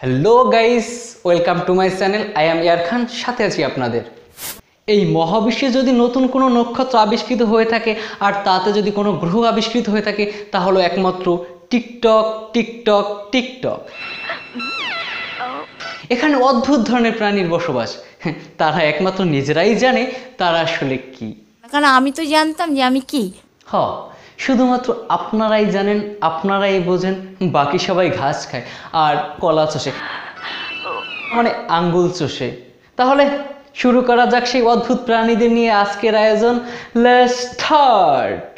Hello guys, welcome to my channel. I am Yaar Khan, সাথে আছি আপনাদের। এই মহাবিশ্বে যদি নতুন কোনো নক্ষত্র আবিষ্কৃত হয়ে থাকে আর তাতে যদি কোনো গ্রহ আবিষ্কৃত হয়ে থাকে, তাহলে একমাত্র টিকটক টিকটক টিকটক। এখানে অদ্ভুত ধরনের প্রাণীর বসবাস। তারা একমাত্র নিজেরাই জানে তারা আসলে কি। কারণ আমি তো জানতাম যে আমি কি। শুধুমাত্র আপনারাই জানেন, আপনারাই বোঝেন, বাকি সবাই ঘাস খায় আর কলা চষে, মানে আঙ্গুল চষে। তাহলে শুরু করা যাক সেই অদ্ভুত প্রাণীদের নিয়ে আজকের আয়োজন। Let's start.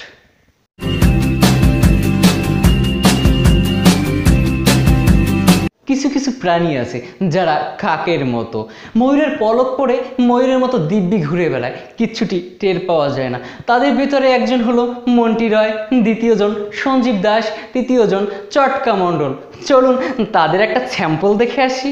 কিছু কিছু প্রাণী আছে যারা কাকের মতো, ময়ূরের পলক পড়ে ময়ূরের মতো দিব্যি ঘুরে বেড়ায়, কিচ্ছুটি টের পাওয়া যায় না। তাদের ভিতরে একজন হলো মন্টি রয়, দ্বিতীয়জন সঞ্জীব দাস, তৃতীয়জন চটকা মণ্ডল। চলুন তাদের একটা স্যাম্পল দেখে আসি।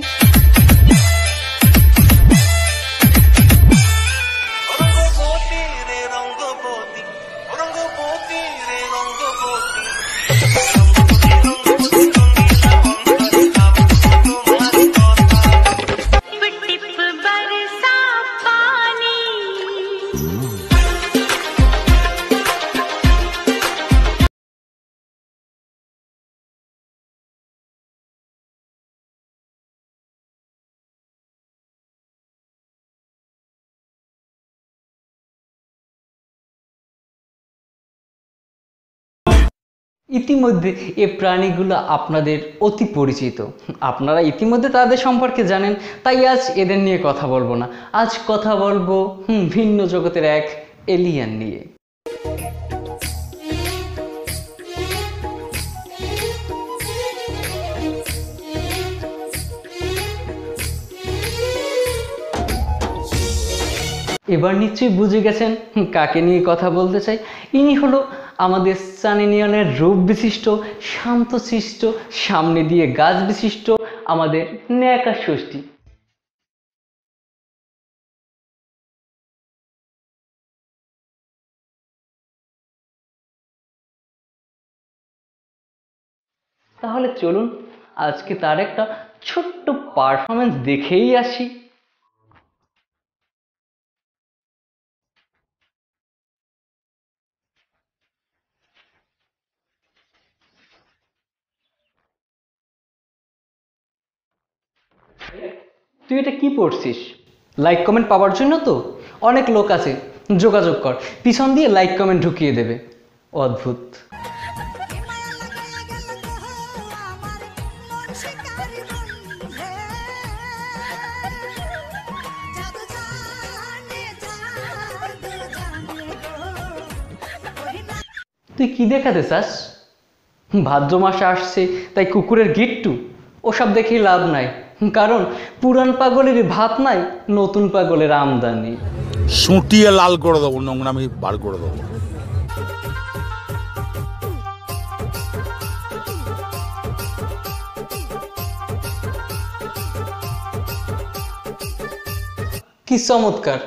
ইতিমধ্যে এই প্রাণীগুলো আপনাদের অতি পরিচিত, আপনারা ইতিমধ্যে তাদের সম্পর্কে জানেন, তাই আজ এদের নিয়ে কথা বলবো না। আজ কথা বলবো ভিন্ন জগতের এক এলিয়েন নিয়ে। এবার নিশ্চয়ই বুঝে গেছেন কাকে নিয়ে কথা বলতে চাই। ইনি হলো আমাদের সানি লিওনের রূপ বিশিষ্ট, শান্তশিষ্ট, সামনে দিয়ে গাছ বিশিষ্ট আমাদের ন্যাকা ষষ্ঠী। তাহলে চলুন আজকে তার একটা ছোট্ট পারফরমেন্স দেখেই আসি। তুই এটা কি পড়ছিস? লাইক কমেন্ট পাওয়ার জন্য তো? অনেক লোক আছে, যোগাযোগ কর, পিছন দিয়ে লাইক কমেন্ট ঢুকিয়ে দেবে। অদ্ভুত। তুই কি দেখাতে চাস? ভাদ্র মাসে আসছে তাই কুকুরের গিট্টু? ওসব দেখেই লাভ নাই, কারণ পুরান পাগলের ভাত নাই, নতুন পাগলের আমদানি। সুটিয়ে লাল করে দেবো, নোংরামি বার করে দেবো। কি চমৎকার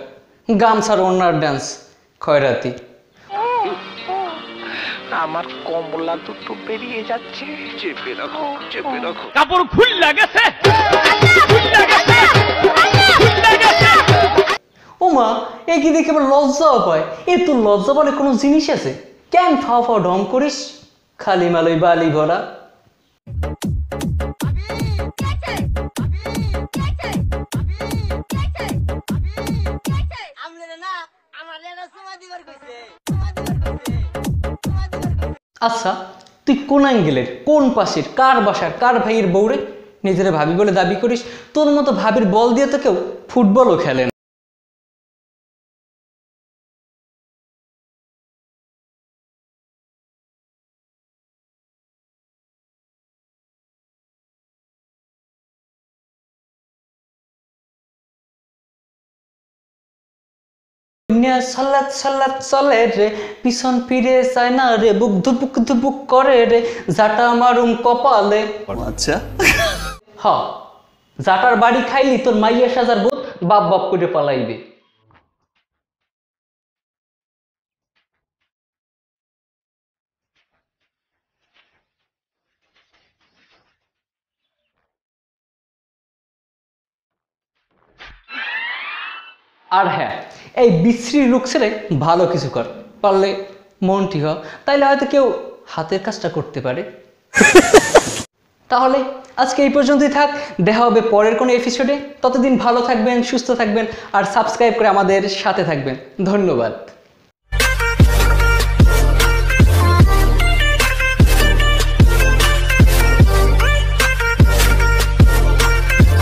গামছার ওড়নার ডান্স, খয়রাতি। আমার কমলা দুটো বেরিয়ে যাচ্ছে, চেপে রাখো চেপে রাখো। কাপড় খুললা গেছে। ও মা, এ কি দেখে আবার লজ্জাও পায়? এ তোর লজ্জা বলে কোনো জিনিস আছে? কেন ফাও ফাও ঢং করিস? খালি মালই বালি ভরা। আচ্ছা, তুই কোন অ্যাঙ্গেলের, কোন পাশের, কার বাসার, কার ভাইয়ের বউরে নিজেরা ভাবি বলে দাবি করিস? তোর মতো ভাবির বল দিয়ে তো কেউ ফুটবলও খেলে না। সাল্লাত সাল্লাত চলে রে, পিছন ফিরে চায় না রে, বুক ধুপুক ধুপুক করে রে, জাটা মারুম কপালে। আচ্ছা, হ, জাটার বাড়ি খাইলি তোর মাইয়া সাজার ভূত বাপ বাপ করে পালাইবে। আর হ্যাঁ, এই বিশ্রী লুক ছেড়ে ভালো কিছু কর, পারলে মন্টি হ, তাইলে হয়তো কেউ হাতের কাজটা করতে পারে। তাহলে আজকে এই পর্যন্তই থাক, দেখা হবে পরের কোনো এপিসোডে। ততদিন ভালো থাকবেন, সুস্থ থাকবেন আর সাবস্ক্রাইব করে আমাদের সাথে থাকবেন। ধন্যবাদ।